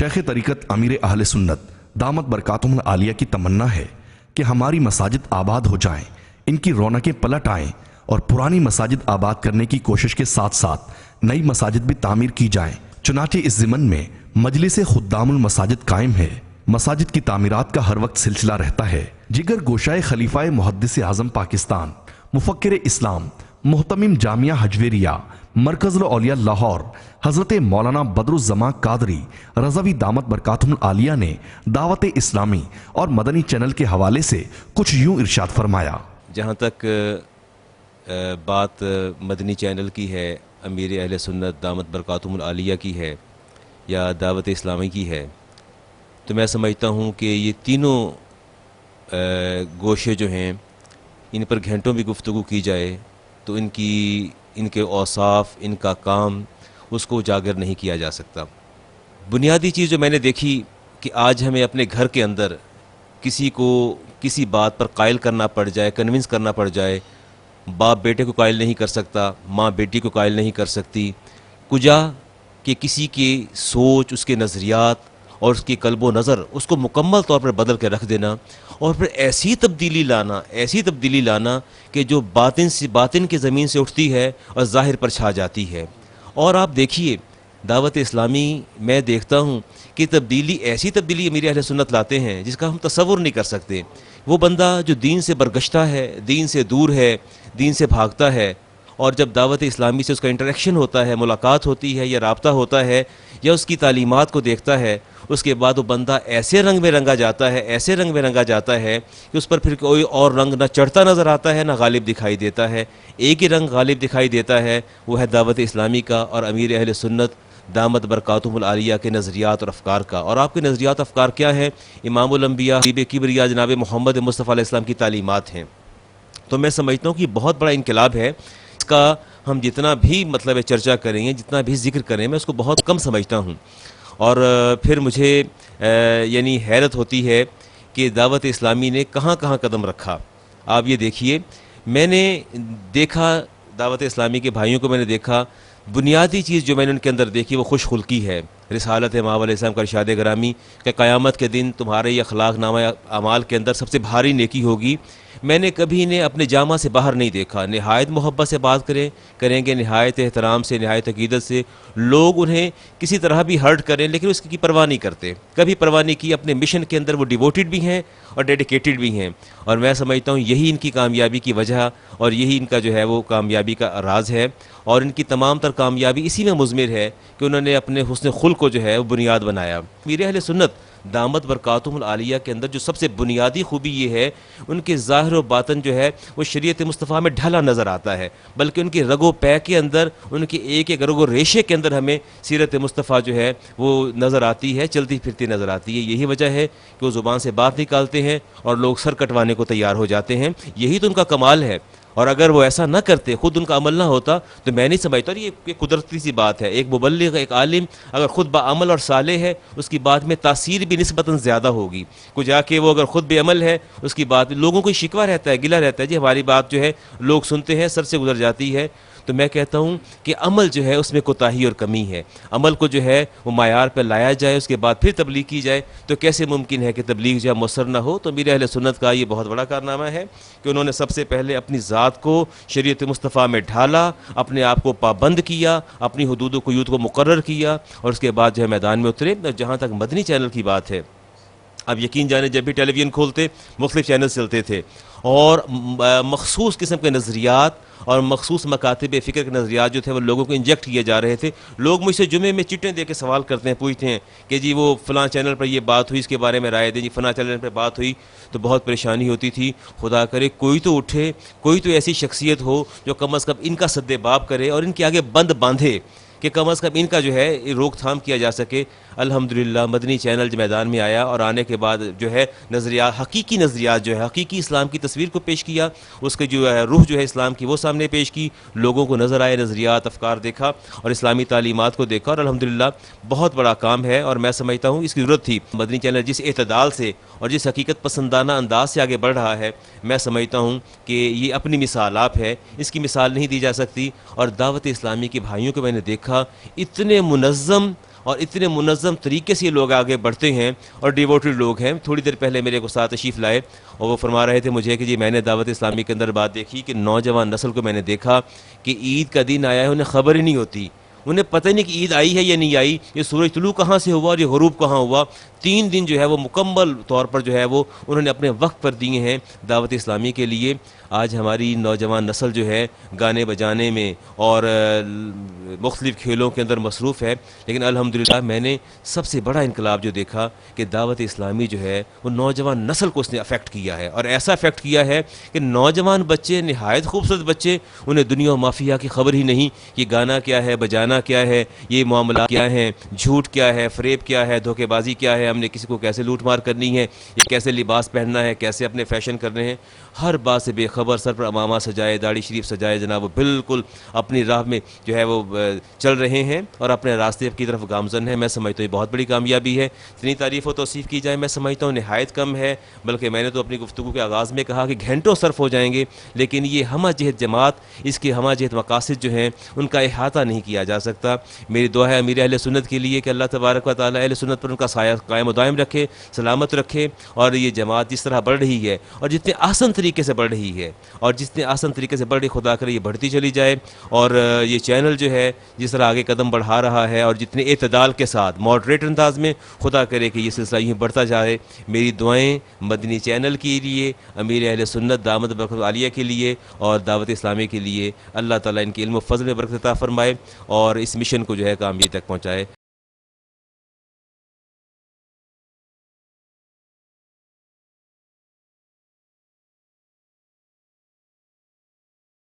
شیخ طریقت امیر اہل سنت دامت برکاتہم العالیہ کی تمنا ہے کہ ہماری مساجد آباد ہو جائیں، ان کی رونقیں پلٹ آئیں اور پرانی مساجد آباد کرنے کی کوشش کے ساتھ ساتھ نئی مساجد بھی تعمیر کی جائیں۔ چنانچہ اس ضمن میں مجلس خدام المساجد قائم ہے۔ مساجد کی تعمیرات کا ہر وقت سلسلہ رہتا ہے۔ جگر گوشائے خلیفہ محدث اعظم پاکستان، مفکر اسلام، محتمم جامعہ حجویریہ، مرکز الاولیاء لاہور، حضرت مولانا بدر الزماں قادری رضوی دامت برکاتہم العالیہ نے دعوت اسلامی اور مدنی چینل کے حوالے سے کچھ یوں ارشاد فرمایا۔ جہاں تک بات مدنی چینل کی ہے، امیر اہل سنت دامت برکاتہم العالیہ کی ہے یا دعوت اسلامی کی ہے، تو میں سمجھتا ہوں کہ یہ تینوں گوشے جو ہیں ان پر گھنٹوں بھی گفتگو کی جائے تو ان کے اوصاف، ان کا کام، اس کو اجاگر نہیں کیا جا سکتا۔ بنیادی چیز جو میں نے دیکھی کہ آج ہمیں اپنے گھر کے اندر کسی کو کسی بات پر قائل کرنا پڑ جائے، کنونس کرنا پڑ جائے، باپ بیٹے کو قائل نہیں کر سکتا، ماں بیٹی کو قائل نہیں کر سکتی، کجا کہ کسی کی سوچ، اس کے نظریات اور اس کی قلب و نظر اس کو مکمل طور پر بدل کے رکھ دینا، اور پھر ایسی تبدیلی لانا کہ جو باطن کی زمین سے اٹھتی ہے اور ظاہر پر چھا جاتی ہے۔ اور آپ دیکھیے دعوت اسلامی میں دیکھتا ہوں کہ ایسی تبدیلی امیر اہل سنت لاتے ہیں جس کا ہم تصور نہیں کر سکتے۔ وہ بندہ جو دین سے برگشتہ ہے، دین سے دور ہے، دین سے بھاگتا ہے، اور جب دعوت اسلامی سے اس کا انٹریکشن ہوتا ہے، ملاقات ہوتی ہے یا رابطہ ہوتا ہے یا اس کی تعلیمات کو دیکھتا ہے، اس کے بعد وہ بندہ ایسے رنگ میں رنگا جاتا ہے کہ اس پر پھر کوئی اور رنگ نہ چڑھتا نظر آتا ہے نہ غالب دکھائی دیتا ہے۔ ایک ہی رنگ غالب دکھائی دیتا ہے، وہ ہے دعوت اسلامی کا اور امیر اہل سنت دامت برکاتہم العالیہ کے نظریات اور افکار کا۔ اور آپ کے نظریات افکار کیا ہیں؟ امام الانبیاء حبیب کبریا جناب محمد مصطفیٰ علیہ السلام کی تعلیمات ہیں۔ تو میں سمجھتا ہوں کہ بہت بڑا انقلاب ہے، اس کا ہم جتنا بھی چرچا کریں گے، جتنا بھی ذکر کریں، میں اس کو بہت کم سمجھتا ہوں۔ اور پھر مجھے یعنی حیرت ہوتی ہے کہ دعوت اسلامی نے کہاں کہاں قدم رکھا۔ آپ یہ دیکھیے، میں نے دیکھا دعوت اسلامی کے بھائیوں کو، میں نے دیکھا بنیادی چیز جو میں نے ان کے اندر دیکھی وہ خوش خلقی ہے۔ رسالت مآب علیہ السلام کا ارشاد گرامی کہ قیامت کے دن تمہارے یہ اخلاق نامہ اعمال کے اندر سب سے بھاری نیکی ہوگی۔ میں نے کبھی انہیں اپنے جامع سے باہر نہیں دیکھا، نہایت محبت سے بات کریں گے، نہایت احترام سے، نہایت عقیدت سے۔ لوگ انہیں کسی طرح بھی ہرٹ کریں لیکن اس کی پرواہ نہیں کرتے، کبھی پرواہ نہیں کی۔ اپنے مشن کے اندر وہ ڈیووٹڈ بھی ہیں اور ڈیڈیکیٹڈ بھی ہیں، اور میں سمجھتا ہوں یہی ان کی کامیابی کی وجہ اور یہی ان کا جو ہے وہ کامیابی کا راز ہے، اور ان کی تمام تر کامیابی اسی میں مضمر ہے کہ انہوں نے اپنے حسن خلق کو جو ہے وہ بنیاد بنایا۔ امیر اہل سنت دامت برکاتہم العالیہ کے اندر جو سب سے بنیادی خوبی یہ ہے، ان کے ظاہر و باطن جو ہے وہ شریعت مصطفیٰ میں ڈھلا نظر آتا ہے، بلکہ ان کے رگ و پے کے اندر، ان کے ایک ایک رگ و ریشے کے اندر ہمیں سیرت مصطفیٰ جو ہے وہ نظر آتی ہے، چلتی پھرتی نظر آتی ہے۔ یہی وجہ ہے کہ وہ زبان سے بات نکالتے ہیں اور لوگ سر کٹوانے کو تیار ہو جاتے ہیں، یہی تو ان کا کمال ہے۔ اور اگر وہ ایسا نہ کرتے، خود ان کا عمل نہ ہوتا، تو میں نہیں سمجھتا، اور یہ قدرتی سی بات ہے۔ ایک مبلغ، ایک عالم اگر خود بعمل اور صالح ہے، اس کی بات میں تاثیر بھی نسبتاً زیادہ ہوگی۔ کو جا کے وہ اگر خود بے عمل ہے، اس کی بات لوگوں کو شکوہ رہتا ہے، گلہ رہتا ہے، جی ہماری بات جو ہے لوگ سنتے ہیں، سر سے گزر جاتی ہے۔ تو میں کہتا ہوں کہ عمل جو ہے اس میں کوتاہی اور کمی ہے۔ عمل کو جو ہے وہ معیار پہ لایا جائے، اس کے بعد پھر تبلیغ کی جائے، تو کیسے ممکن ہے کہ تبلیغ جو ہے مؤثر نہ ہو؟ تو امیر اہل سنت کا یہ بہت بڑا کارنامہ ہے کہ انہوں نے سب سے پہلے اپنی ذات کو شریعت مصطفیٰ میں ڈھالا، اپنے آپ کو پابند کیا، اپنی حدود و قیود کو مقرر کیا، اور اس کے بعد جو ہے میدان میں اترے۔ جہاں تک مدنی چینل کی بات ہے، اب یقین جانے جب بھی ٹیلی ویژن کھولتے مختلف چینل چلتے تھے، اور مخصوص قسم کے نظریات اور مخصوص مکاتب فکر کے نظریات جو تھے وہ لوگوں کو انجیکٹ کیے جا رہے تھے۔ لوگ مجھ سے جمعے میں چٹیں دے کے سوال کرتے ہیں، پوچھتے ہیں کہ جی وہ فلاں چینل پر یہ بات ہوئی، اس کے بارے میں رائے دیں، جی فلاں چینل پر بات ہوئی، تو بہت پریشانی ہوتی تھی۔ خدا کرے کوئی تو اٹھے، کوئی تو ایسی شخصیت ہو جو کم از کم ان کا سد باب کرے اور ان کے آگے بند باندھے کہ کم از کم ان کا جو ہے روک تھام کیا جا سکے۔ الحمدللہ مدنی چینل جو میدان میں آیا، اور آنے کے بعد جو ہے نظریات، حقیقی نظریات جو ہے، حقیقی اسلام کی تصویر کو پیش کیا، اس کے جو ہے روح جو ہے اسلام کی وہ سامنے پیش کی، لوگوں کو نظر آئے، نظریات، افکار دیکھا اور اسلامی تعلیمات کو دیکھا، اور الحمدللہ بہت بڑا کام ہے۔ اور میں سمجھتا ہوں اس کی ضرورت تھی۔ مدنی چینل جس اعتدال سے اور جس حقیقت پسندانہ انداز سے آگے بڑھ رہا ہے، میں سمجھتا ہوں کہ یہ اپنی مثال آپ ہے، اس کی مثال نہیں دی جا سکتی۔ اور دعوت اسلامی کے بھائیوں کو میں نے دیکھا اتنے منظم اور اتنے منظم طریقے سے یہ لوگ آگے بڑھتے ہیں اور ڈیووٹڈ لوگ ہیں. تھوڑی دیر پہلے میرے کو ساتھ تشریف لائے اور وہ فرما رہے تھے مجھے کہ جی میں نے دعوت اسلامی کے اندر بات دیکھی کہ نوجوان نسل کو میں نے دیکھا کہ عید کا دن آیا ہے انہیں خبر ہی نہیں ہوتی, انہیں پتہ نہیں کہ عید آئی ہے یا نہیں آئی, یہ سورج طلوع کہاں سے ہوا اور یہ غروب کہاں ہوا. 3 دن جو ہے وہ مکمل طور پر جو ہے وہ انہوں نے اپنے وقت پر دیے ہیں دعوت اسلامی کے لیے. آج ہماری نوجوان نسل جو ہے گانے بجانے میں اور مختلف کھیلوں کے اندر مصروف ہے, لیکن الحمدللہ میں نے سب سے بڑا انقلاب جو دیکھا کہ دعوت اسلامی جو ہے وہ نوجوان نسل کو اس نے افیکٹ کیا ہے, اور ایسا افیکٹ کیا ہے کہ نوجوان بچے, نہایت خوبصورت بچے, انہیں دنیا و مافیا کی خبر ہی نہیں کہ گانا کیا ہے, بجانا کیا ہے, یہ معاملات کیا ہیں, جھوٹ کیا ہے, فریب کیا ہے, دھوکے بازی کیا ہے, ہم نے کسی کو کیسے لوٹ مار کرنی ہے, یہ کیسے لباس پہننا ہے, کیسے اپنے فیشن کرنے ہیں. ہر بات سے بے خبر, سر پر امامہ سجائے, داڑھی شریف سجائے, جناب وہ بالکل اپنی راہ میں جو ہے وہ چل رہے ہیں اور اپنے راستے کی طرف گامزن ہیں. میں سمجھتا ہوں یہ بہت بڑی کامیابی ہے. اتنی تعریف و توصیف کی جائے میں سمجھتا ہوں نہایت کم ہے, بلکہ میں نے تو اپنی گفتگو کے آغاز میں کہا کہ گھنٹوں صرف ہو جائیں گے, لیکن یہ ہمہ جہت جماعت, اس کے ہمہ جہت مقاصد جو ہیں ان کا احاطہ نہیں کیا جا سکتا. میری دعا ہے امیر اہل سنت کے لیے کہ اللہ تبارک و تعالیٰ اہل سنت پر ان کا سایہ قائم و دائم رکھے, سلامت رکھے, اور یہ جماعت جس طرح بڑھ رہی ہے اور جتنے آسان طریقے سے بڑھ رہی ہے اور جتنے آسان طریقے سے بڑھ رہی, خدا کرے یہ بڑھتی چلی جائے, اور یہ چینل جو ہے جس طرح آگے قدم بڑھا رہا ہے اور جتنے اعتدال کے ساتھ ماڈریٹ انداز میں, خدا کرے کہ یہ سلسلہ یوں بڑھتا جائے. میری دعائیں مدنی چینل کے لیے, امیر اہل سنت دامت برکت عالیہ کے لیے اور دعوت اسلامی کے لیے. اللہ تعالیٰ ان کے علم و فضل میں برکت عطا فرمائے اور اس مشن کو جو ہے کامیابی تک پہنچائے.